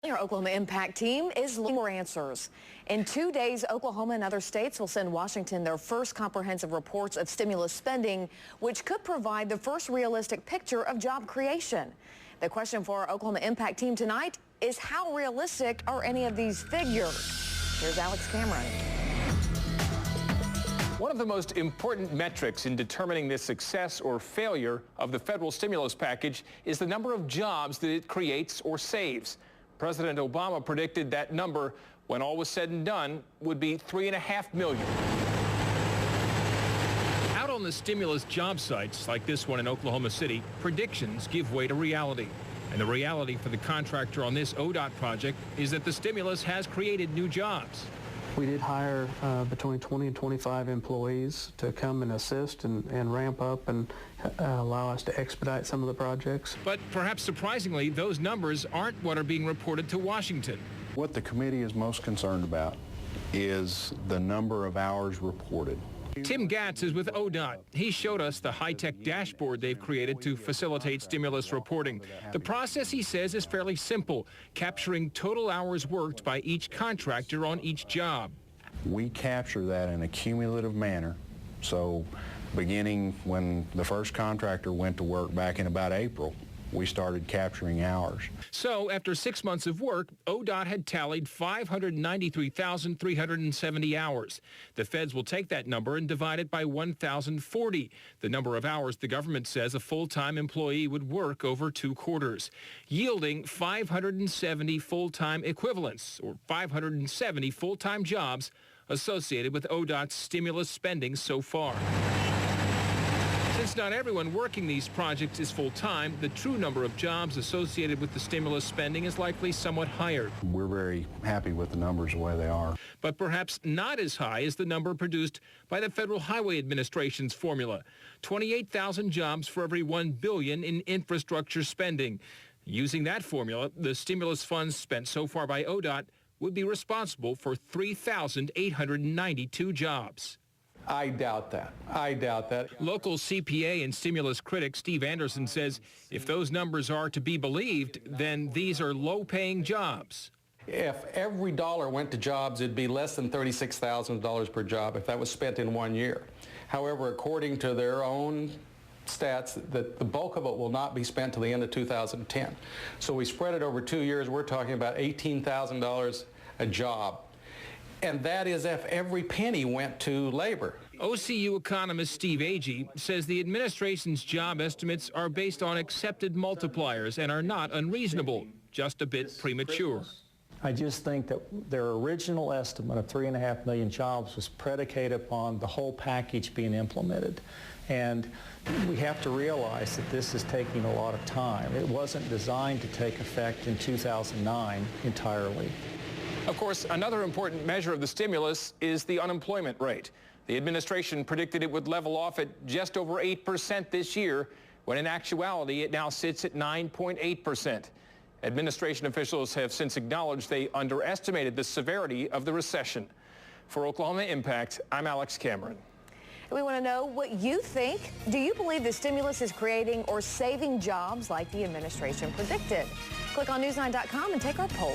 Our Oklahoma Impact team is looking for answers. In 2 days, Oklahoma and other states will send Washington their first comprehensive reports of stimulus spending, which could provide the first realistic picture of job creation. The question for our Oklahoma Impact team tonight is, how realistic are any of these figures? Here's Alex Cameron. One of the most important metrics in determining the success or failure of the federal stimulus package is the number of jobs that it creates or saves. President Obama predicted that number, when all was said and done, would be 3.5 million. Out on the stimulus job sites like this one in Oklahoma City, predictions give way to reality. And the reality for the contractor on this ODOT project is that the stimulus has created new jobs. We did hire between 20 and 25 employees to come and assist and ramp up and allow us to expedite some of the projects. But perhaps surprisingly, those numbers aren't what are being reported to Washington. What the committee is most concerned about is the number of hours reported. Tim Gatz is with ODOT. He showed us the high-tech dashboard they've created to facilitate stimulus reporting. The process, he says, is fairly simple, capturing total hours worked by each contractor on each job. We capture that in a cumulative manner. So beginning when the first contractor went to work back in about April, we started capturing hours. So after 6 months of work, ODOT had tallied 593,370 hours. The feds will take that number and divide it by 1,040, the number of hours the government says a full-time employee would work over 2 quarters, yielding 570 full-time equivalents, or 570 full-time jobs associated with ODOT's stimulus spending so far. Since not everyone working these projects is full-time, the true number of jobs associated with the stimulus spending is likely somewhat higher. We're very happy with the numbers the way they are. But perhaps not as high as the number produced by the Federal Highway Administration's formula, 28,000 jobs for every $1 billion in infrastructure spending. Using that formula, the stimulus funds spent so far by ODOT would be responsible for 3,892 jobs. I doubt that. I doubt that. Local CPA and stimulus critic Steve Anderson says if those numbers are to be believed, then these are low-paying jobs. If every dollar went to jobs, it'd be less than $36,000 per job if that was spent in 1 year. However, according to their own stats, that the bulk of it will not be spent till the end of 2010. So we spread it over 2 years. We're talking about $18,000 a job. And that is if every penny went to labor. OCU economist Steve Agee says the administration's job estimates are based on accepted multipliers and are not unreasonable, just a bit premature. I just think that their original estimate of 3.5 million jobs was predicated upon the whole package being implemented. And we have to realize that this is taking a lot of time. It wasn't designed to take effect in 2009 entirely. Of course, another important measure of the stimulus is the unemployment rate. The administration predicted it would level off at just over 8% this year, when in actuality it now sits at 9.8%. Administration officials have since acknowledged they underestimated the severity of the recession. For Oklahoma Impact, I'm Alex Cameron. We want to know what you think. Do you believe the stimulus is creating or saving jobs like the administration predicted? Click on News9.com and take our poll.